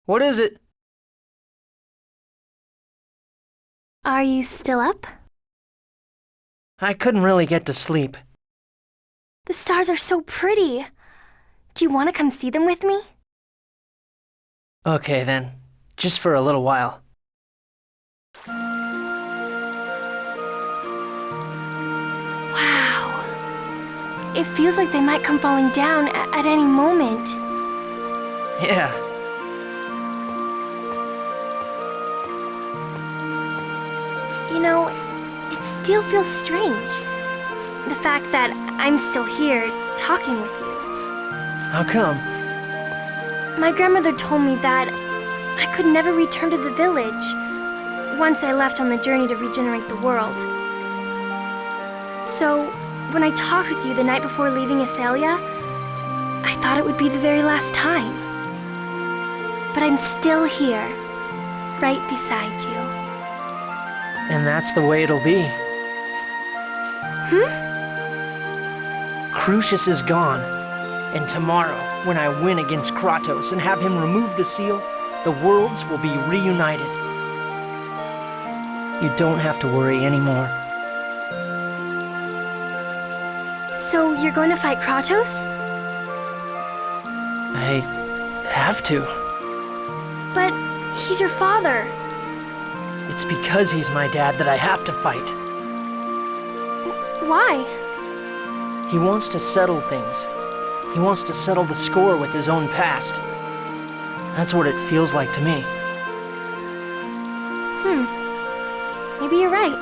What is it? Are you still up? I couldn't really get to sleep. The stars are so pretty. Do you want to come see them with me? Okay then, just for a little while. Wow. It feels like they might come falling down at any moment. Yeah. You know, it still feels strange. The fact that I'm still here, talking with you. How come? My grandmother told me that I could never return to the village once I left on the journey to regenerate the world. So, when I talked with you the night before leaving Yggdrasil, I thought it would be the very last time. But I'm still here, right beside you. And that's the way it'll be. Crucius is gone. And tomorrow, when I win against Kratos and have him remove the seal, the worlds will be reunited. You don't have to worry anymore. So you're going to fight Kratos? I have to. But he's your father. It's because he's my dad that I have to fight. Why? He wants to settle things. He wants to settle the score with his own past. That's what it feels like to me. Maybe you're right.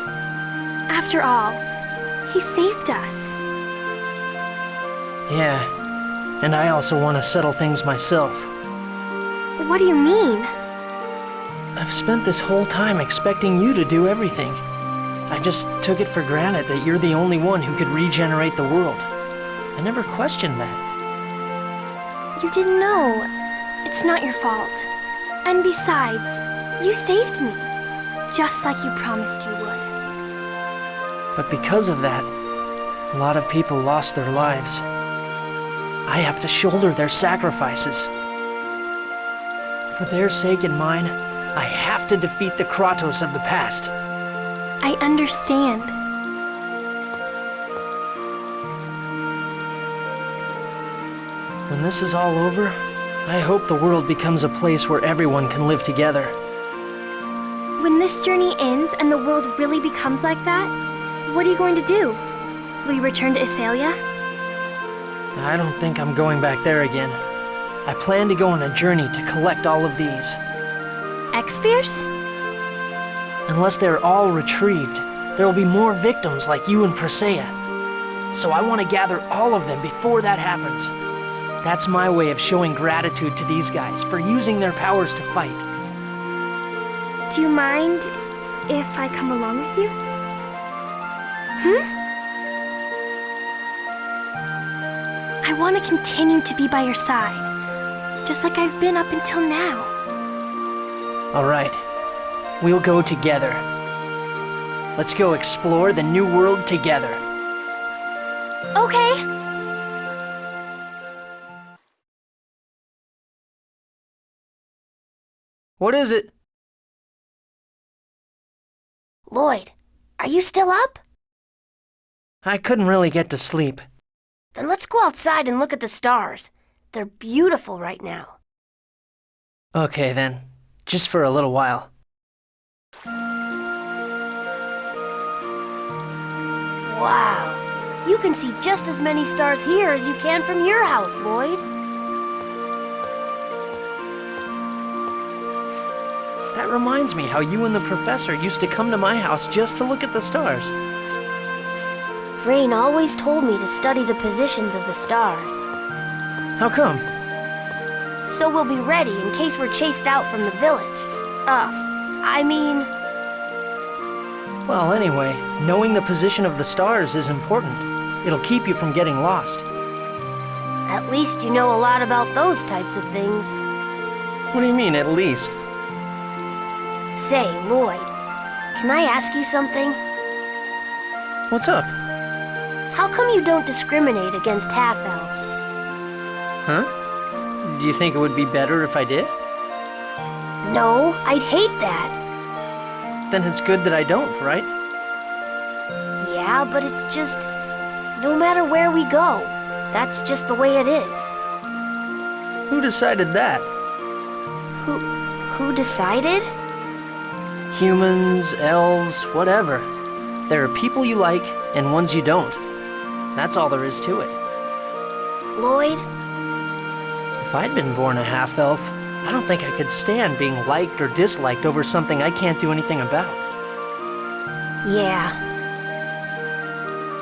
After all, he saved us. Yeah, and I also want to settle things myself. What do you mean? I've spent this whole time expecting you to do everything. I just took it for granted that you're the only one who could regenerate the world. I never questioned that. You didn't know. It's not your fault. And besides, you saved me, just like you promised you would. But because of that, a lot of people lost their lives. I have to shoulder their sacrifices. For their sake and mine, I have to defeat the Kratos of the past. I understand. When this is all over, I hope the world becomes a place where everyone can live together. When this journey ends and the world really becomes like that, what are you going to do? Will you return to Yggdrasil? I don't think I'm going back there again. I plan to go on a journey to collect all of these. X-Spheres? Unless they're all retrieved, there'll be more victims like you and Persea. So I want to gather all of them before that happens. That's my way of showing gratitude to these guys for using their powers to fight. Do you mind if I come along with you? I want to continue to be by your side, just like I've been up until now. All right, we'll go together. Let's go explore the new world together. Okay. What is it? Lloyd, are you still up? I couldn't really get to sleep. Then let's go outside and look at the stars. They're beautiful right now. Okay then, just for a little while. Wow, you can see just as many stars here as you can from your house, Lloyd. That reminds me how you and the professor used to come to my house just to look at the stars. Raine always told me to study the positions of the stars. How come? So we'll be ready in case we're chased out from the village. Well, anyway, knowing the position of the stars is important. It'll keep you from getting lost. At least you know a lot about those types of things. What do you mean, at least? Say, Lloyd, can I ask you something? What's up? How come you don't discriminate against half-elves? Huh? Do you think it would be better if I did? No, I'd hate that. Then it's good that I don't, right? Yeah, but it's just... no matter where we go, that's just the way it is. Who decided that? Who decided? Humans, elves, whatever. There are people you like and ones you don't. That's all there is to it. Lloyd? If I'd been born a half-elf, I don't think I could stand being liked or disliked over something I can't do anything about. Yeah.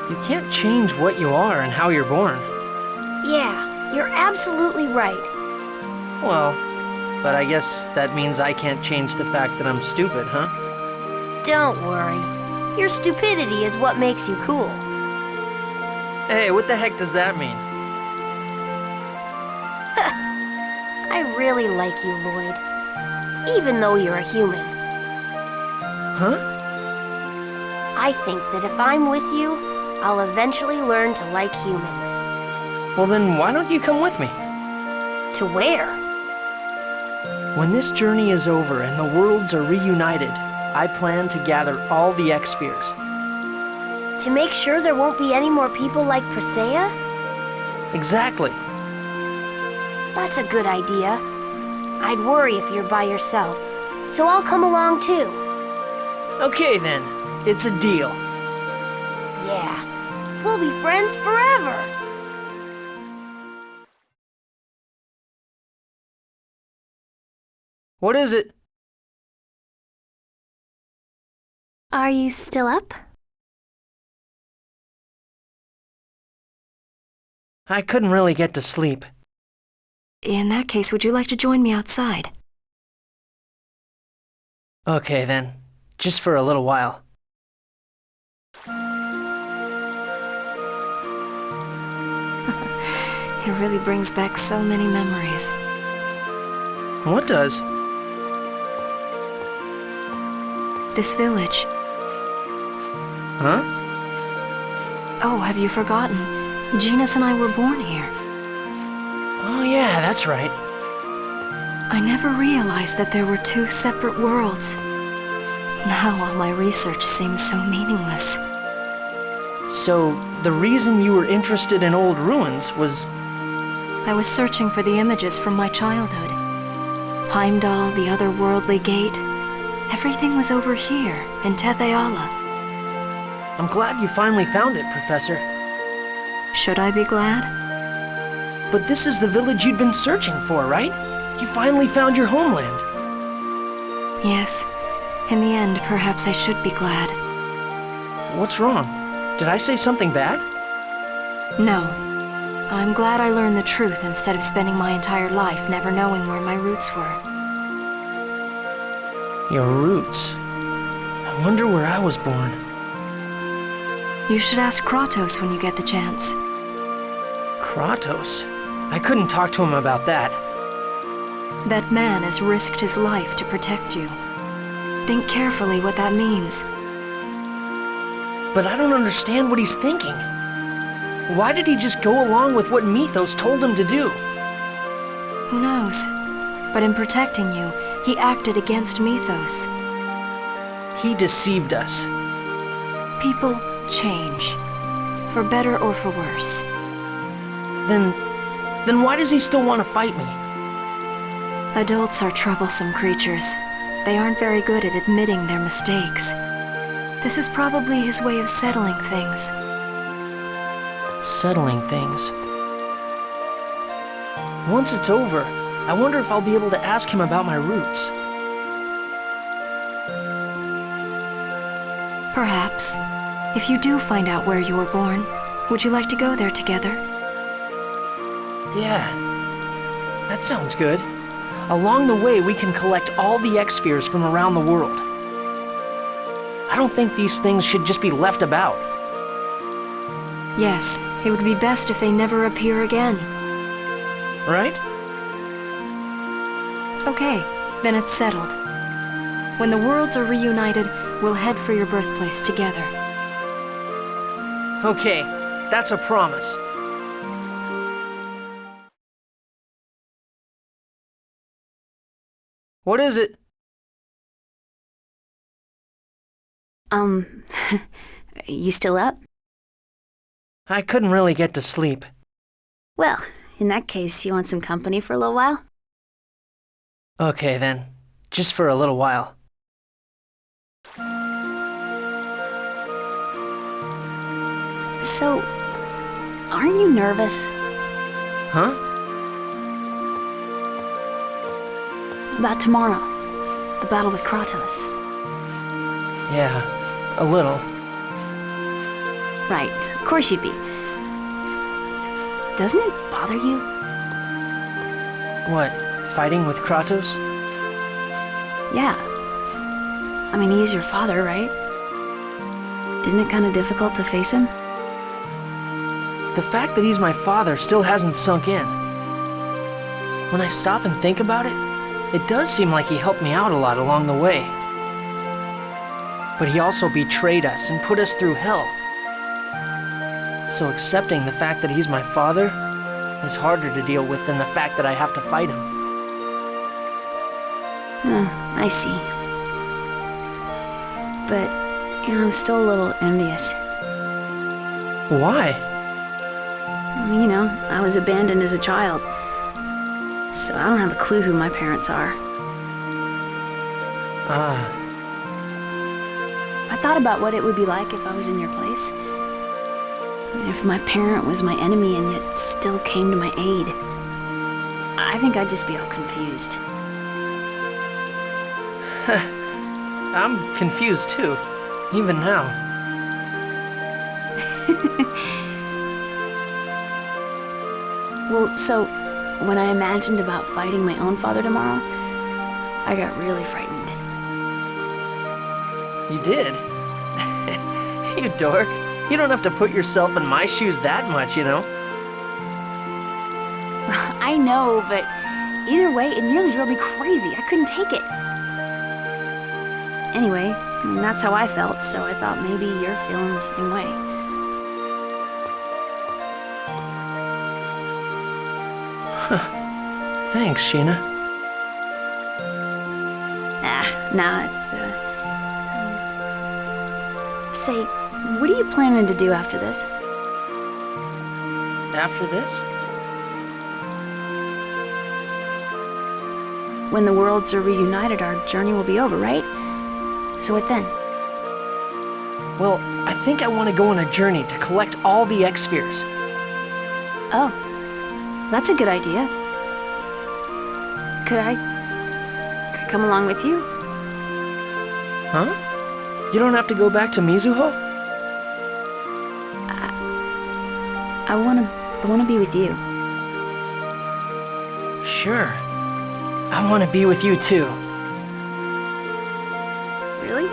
You can't change what you are and how you're born. Yeah, you're absolutely right. Well, but I guess that means I can't change the fact that I'm stupid, huh? Don't worry. Your stupidity is what makes you cool. Hey, what the heck does that mean? I really like you, Lloyd. Even though you're a human. Huh? I think that if I'm with you, I'll eventually learn to like humans. Well then, why don't you come with me? To where? When this journey is over and the worlds are reunited, I plan to gather all the X-Spheres. To make sure there won't be any more people like Presea? Exactly. That's a good idea. I'd worry if you're by yourself, so I'll come along too. Okay then, it's a deal. Yeah, we'll be friends forever. What is it? Are you still up? I couldn't really get to sleep. In that case, would you like to join me outside? Okay then, just for a little while. It really brings back so many memories. What does? This village. Huh? Oh, have you forgotten? Genus and I were born here. Oh yeah, that's right. I never realized that there were two separate worlds. Now all my research seems so meaningless. So, the reason you were interested in old ruins was... I was searching for the images from my childhood. Heimdall, the otherworldly gate. Everything was over here, in Tetheala. I'm glad you finally found it, Professor. Should I be glad? But this is the village you'd been searching for, right? You finally found your homeland. Yes. In the end, perhaps I should be glad. What's wrong? Did I say something bad? No. I'm glad I learned the truth instead of spending my entire life never knowing where my roots were. Your roots. I wonder where I was born. You should ask Kratos when you get the chance. Kratos? I couldn't talk to him about that. That man has risked his life to protect you. Think carefully what that means. But I don't understand what he's thinking. Why did he just go along with what Mythos told him to do? Who knows? But in protecting you, he acted against Mythos. He deceived us. People change. For better or for worse. Then why does he still want to fight me? Adults are troublesome creatures. They aren't very good at admitting their mistakes. This is probably his way of settling things. Settling things. Once it's over, I wonder if I'll be able to ask him about my roots. Perhaps. If you do find out where you were born, would you like to go there together? Yeah, that sounds good. Along the way, we can collect all the X-Spheres from around the world. I don't think these things should just be left about. Yes, it would be best if they never appear again. Right? Okay, then it's settled. When the worlds are reunited, we'll head for your birthplace together. Okay, that's a promise. What is it? You still up? I couldn't really get to sleep. Well, in that case, you want some company for a little while? Okay then, just for a little while. So, aren't you nervous? Huh? About tomorrow, the battle with Kratos. Yeah, a little. Right, of course you'd be. Doesn't it bother you? What, fighting with Kratos? Yeah. I mean, he's your father, right? Isn't it kind of difficult to face him? The fact that he's my father still hasn't sunk in. When I stop and think about it, it does seem like he helped me out a lot along the way. But he also betrayed us and put us through hell. So accepting the fact that he's my father is harder to deal with than the fact that I have to fight him. I see. But, I'm still a little envious. Why? You know, I was abandoned as a child. So I don't have a clue who my parents are. I thought about what it would be like if I was in your place. If my parent was my enemy and yet still came to my aid. I think I'd just be all confused. I'm confused too, even now. Well, so, when I imagined about fighting my own father tomorrow, I got really frightened. You did? You dork. You don't have to put yourself in my shoes that much, you know? I know, but either way, it nearly drove me crazy. I couldn't take it. Anyway, that's how I felt, so I thought maybe you're feeling the same way. Thanks, Sheena. Nah, it's, Say, what are you planning to do after this? After this? When the worlds are reunited, our journey will be over, right? So what then? Well, I think I want to go on a journey to collect all the X-Spheres. Oh, that's a good idea. Could I come along with you? Huh? You don't have to go back to Mizuho? I wanna be with you. Sure. I want to be with you too. Really?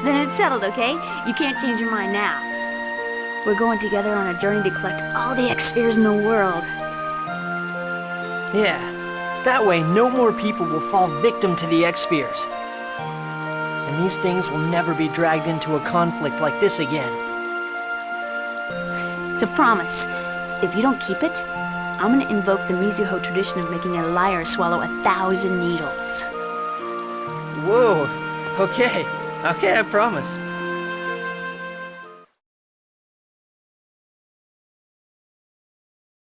Then it's settled, okay? You can't change your mind now. We're going together on a journey to collect all the X-Spheres in the world. Yeah. That way, no more people will fall victim to the X-Spheres. And these things will never be dragged into a conflict like this again. It's a promise. If you don't keep it, I'm gonna invoke the Mizuho tradition of making a liar swallow 1,000 needles. Whoa. Okay, I promise.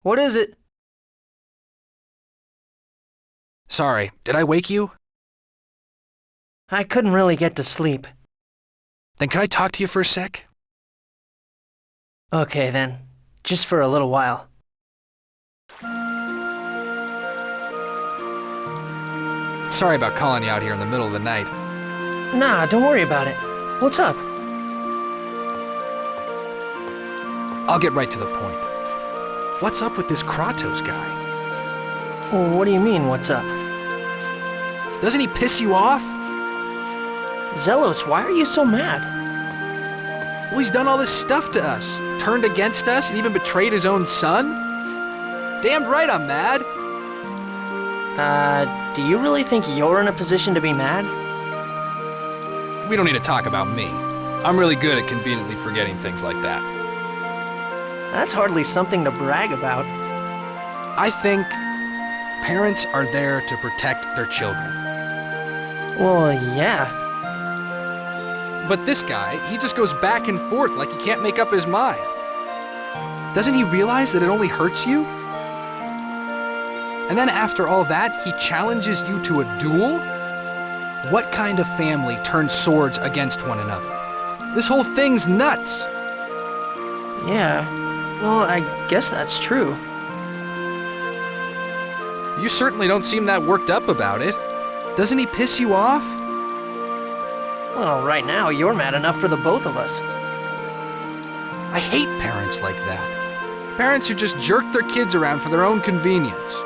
What is it? Sorry, did I wake you? I couldn't really get to sleep. Then can I talk to you for a sec? Okay then, just for a little while. Sorry about calling you out here in the middle of the night. Nah, don't worry about it. What's up? I'll get right to the point. What's up with this Kratos guy? Well, what do you mean, what's up? Doesn't he piss you off? Zelos, why are you so mad? Well, he's done all this stuff to us. Turned against us and even betrayed his own son? Damned right I'm mad. Do you really think you're in a position to be mad? We don't need to talk about me. I'm really good at conveniently forgetting things like that. That's hardly something to brag about. I think Parents are there to protect their children. Well, yeah. But this guy, he just goes back and forth like he can't make up his mind. Doesn't he realize that it only hurts you? And then after all that, he challenges you to a duel? What kind of family turns swords against one another? This whole thing's nuts. Yeah. Well, I guess that's true. You certainly don't seem that worked up about it. Doesn't he piss you off? Well, right now, you're mad enough for the both of us. I hate parents like that. Parents who just jerk their kids around for their own convenience.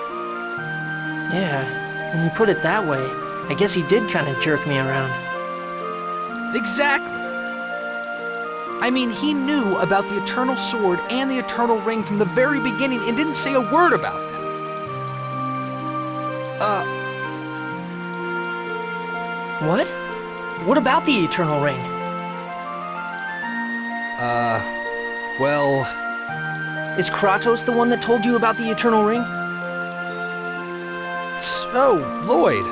Yeah, when you put it that way, I guess he did kind of jerk me around. Exactly. I mean, he knew about the Eternal Sword and the Eternal Ring from the very beginning and didn't say a word about them. What? What about the Eternal Ring? Well... Is Kratos the one that told you about the Eternal Ring? Oh, Lloyd.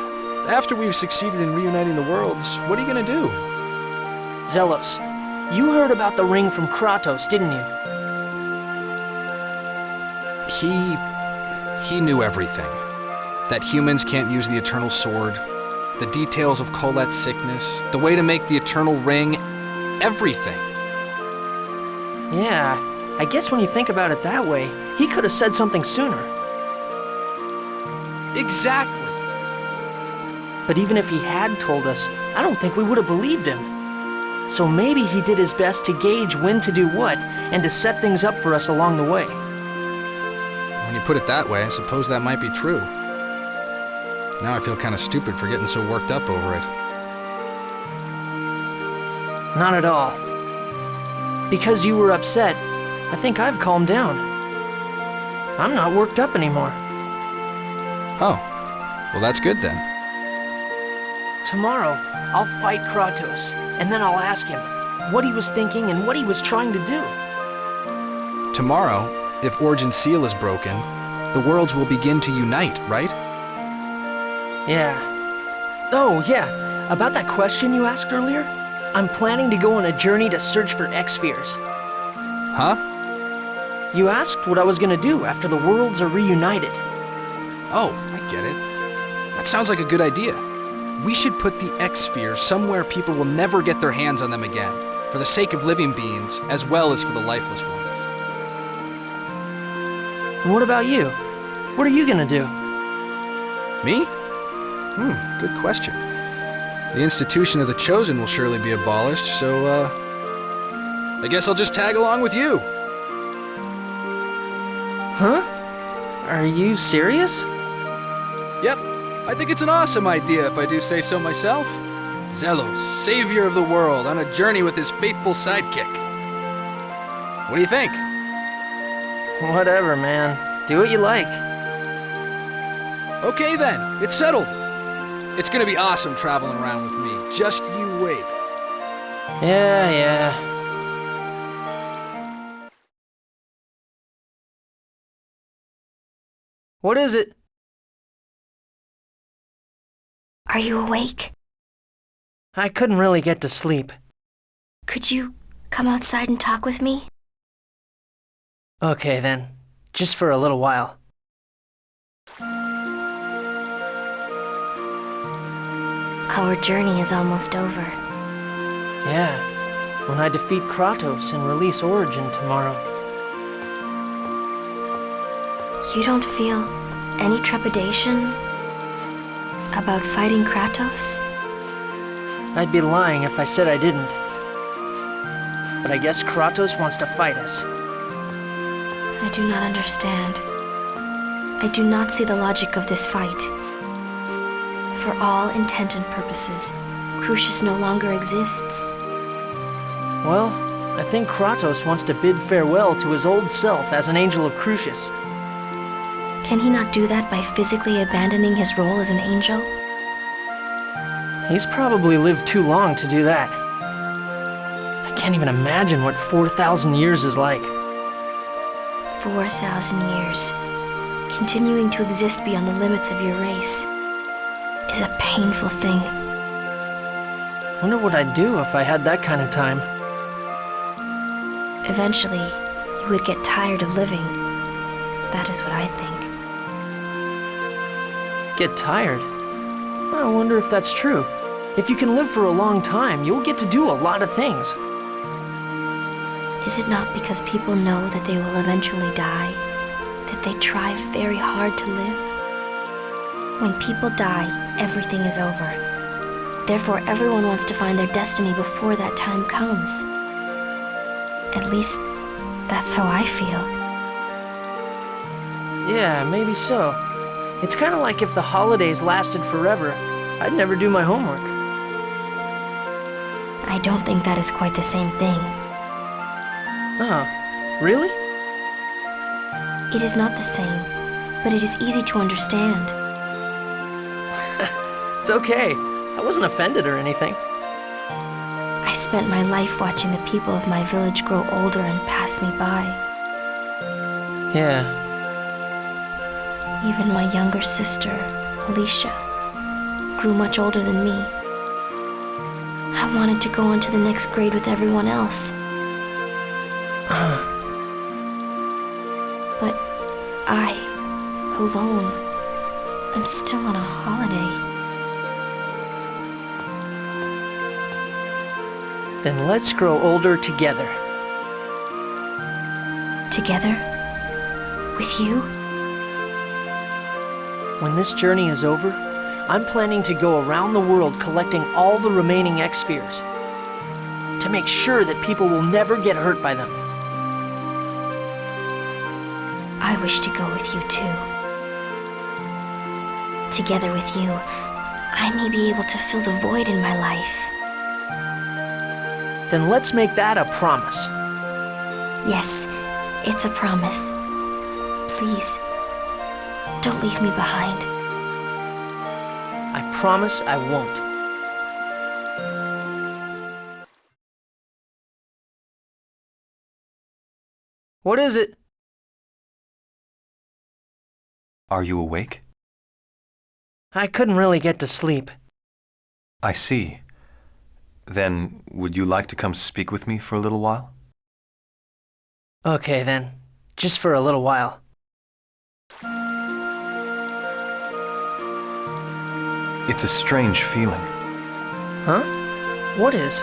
After we've succeeded in reuniting the worlds, what are you gonna do? Zelos, you heard about the ring from Kratos, didn't you? He knew everything. That humans can't use the Eternal Sword, the details of Colette's sickness, the way to make the Eternal Ring, everything. Yeah, I guess when you think about it that way, he could have said something sooner. Exactly. But even if he had told us, I don't think we would have believed him. So maybe he did his best to gauge when to do what and to set things up for us along the way. When you put it that way, I suppose that might be true. Now I feel kind of stupid for getting so worked up over it. Not at all. Because you were upset, I think I've calmed down. I'm not worked up anymore. Oh, well that's good then. Tomorrow, I'll fight Kratos, and then I'll ask him what he was thinking and what he was trying to do. Tomorrow, if Origin's seal is broken, the worlds will begin to unite, right? Yeah. Oh, yeah. About that question you asked earlier, I'm planning to go on a journey to search for X-spheres. Huh? You asked what I was gonna do after the worlds are reunited. Oh, I get it. That sounds like a good idea. We should put the X-spheres somewhere people will never get their hands on them again, for the sake of living beings, as well as for the lifeless ones. And what about you? What are you gonna do? Me? Good question. The institution of the Chosen will surely be abolished, so, I guess I'll just tag along with you. Huh? Are you serious? Yep, I think it's an awesome idea if I do say so myself. Zelos, savior of the world, on a journey with his faithful sidekick. What do you think? Whatever, man. Do what you like. Okay then, it's settled. It's gonna be awesome traveling around with me. Just you wait. Yeah. What is it? Are you awake? I couldn't really get to sleep. Could you come outside and talk with me? Okay then. Just for a little while. Our journey is almost over. Yeah. When I defeat Kratos and release Origin tomorrow. You don't feel any trepidation about fighting Kratos? I'd be lying if I said I didn't. But I guess Kratos wants to fight us. I do not understand. I do not see the logic of this fight. For all intent and purposes, Crucius no longer exists. Well, I think Kratos wants to bid farewell to his old self as an angel of Crucius. Can he not do that by physically abandoning his role as an angel? He's probably lived too long to do that. I can't even imagine what 4,000 years is like. 4,000 years. Continuing to exist beyond the limits of your race is a painful thing. Wonder what I'd do if I had that kind of time. Eventually, you would get tired of living. That is what I think. Get tired? I wonder if that's true. If you can live for a long time, you'll get to do a lot of things. Is it not because people know that they will eventually die, that they try very hard to live? When people die, everything is over. Therefore, everyone wants to find their destiny before that time comes. At least, that's how I feel. Yeah, maybe so. It's kind of like if the holidays lasted forever, I'd never do my homework. I don't think that is quite the same thing. Oh, really? It is not the same, but it is easy to understand. It's okay. I wasn't offended or anything. I spent my life watching the people of my village grow older and pass me by. Yeah. Even my younger sister, Alicia, grew much older than me. I wanted to go on to the next grade with everyone else. But I, alone, am still on a holiday. Then let's grow older together. Together? With you? When this journey is over, I'm planning to go around the world collecting all the remaining X-spheres to make sure that people will never get hurt by them. I wish to go with you too. Together with you, I may be able to fill the void in my life. Then let's make that a promise. Yes, it's a promise. Please, don't leave me behind. I promise I won't. What is it? Are you awake? I couldn't really get to sleep. I see. Then, would you like to come speak with me for a little while? Okay then, just for a little while. It's a strange feeling. Huh? What is?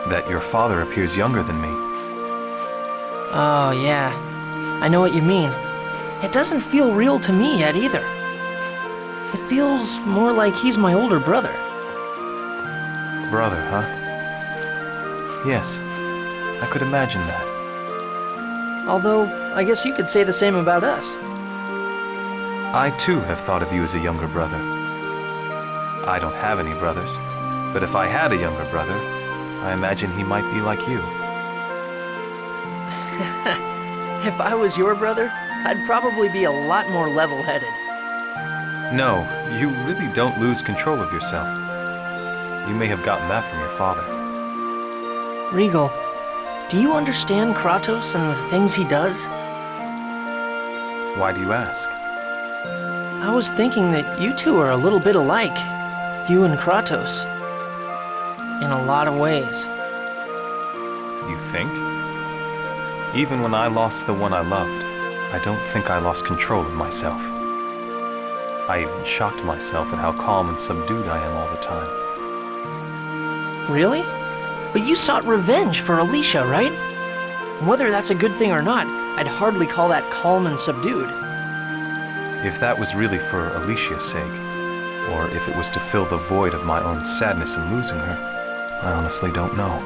That your father appears younger than me. Oh yeah, I know what you mean. It doesn't feel real to me yet either. It feels more like he's my older brother. Brother, huh? Yes, I could imagine that. Although, I guess you could say the same about us. I too have thought of you as a younger brother. I don't have any brothers, but if I had a younger brother, I imagine he might be like you. If I was your brother, I'd probably be a lot more level-headed. No, you really don't lose control of yourself. You may have gotten that from your father. Regal, do you understand Kratos and the things he does? Why do you ask? I was thinking that you two are a little bit alike, you and Kratos, in a lot of ways. You think? Even when I lost the one I loved, I don't think I lost control of myself. I even shocked myself at how calm and subdued I am all the time. Really? But you sought revenge for Alicia, right? Whether that's a good thing or not, I'd hardly call that calm and subdued. If that was really for Alicia's sake, or if it was to fill the void of my own sadness in losing her, I honestly don't know.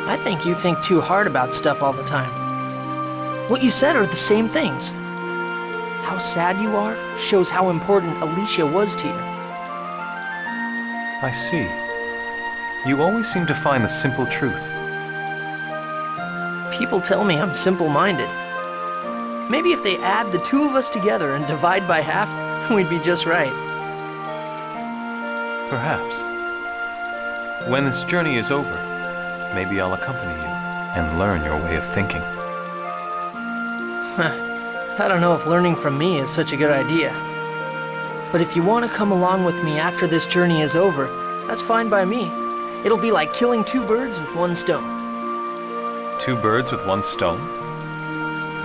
I think you think too hard about stuff all the time. What you said are the same things. How sad you are shows how important Alicia was to you. I see. You always seem to find the simple truth. People tell me I'm simple-minded. Maybe if they add the two of us together and divide by half, we'd be just right. Perhaps. When this journey is over, maybe I'll accompany you. and learn your way of thinking. I don't know if learning from me is such a good idea. But if you want to come along with me after this journey is over, that's fine by me. It'll be like killing two birds with one stone. Two birds with one stone?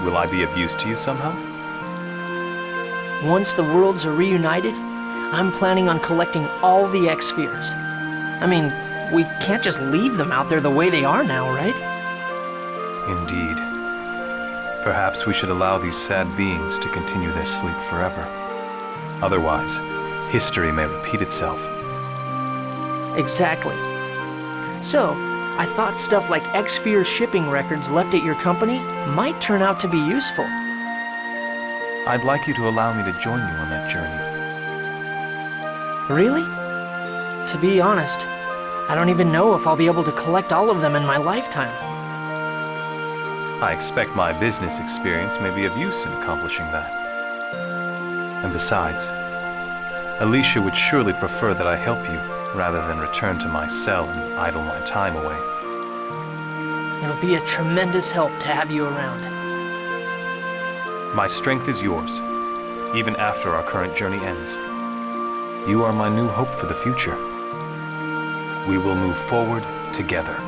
Will I be of use to you somehow? Once the worlds are reunited, I'm planning on collecting all the X-spheres. I mean, we can't just leave them out there the way they are now, right? Indeed. Perhaps we should allow these sad beings to continue their sleep forever. Otherwise, history may repeat itself. Exactly. So, I thought stuff like X-sphere shipping records left at your company might turn out to be useful. I'd like you to allow me to join you on that journey. Really? To be honest, I don't even know if I'll be able to collect all of them in my lifetime. I expect my business experience may be of use in accomplishing that. And besides, Alicia would surely prefer that I help you rather than return to my cell and idle my time away. It'll be a tremendous help to have you around. My strength is yours, even after our current journey ends. You are my new hope for the future. We will move forward together.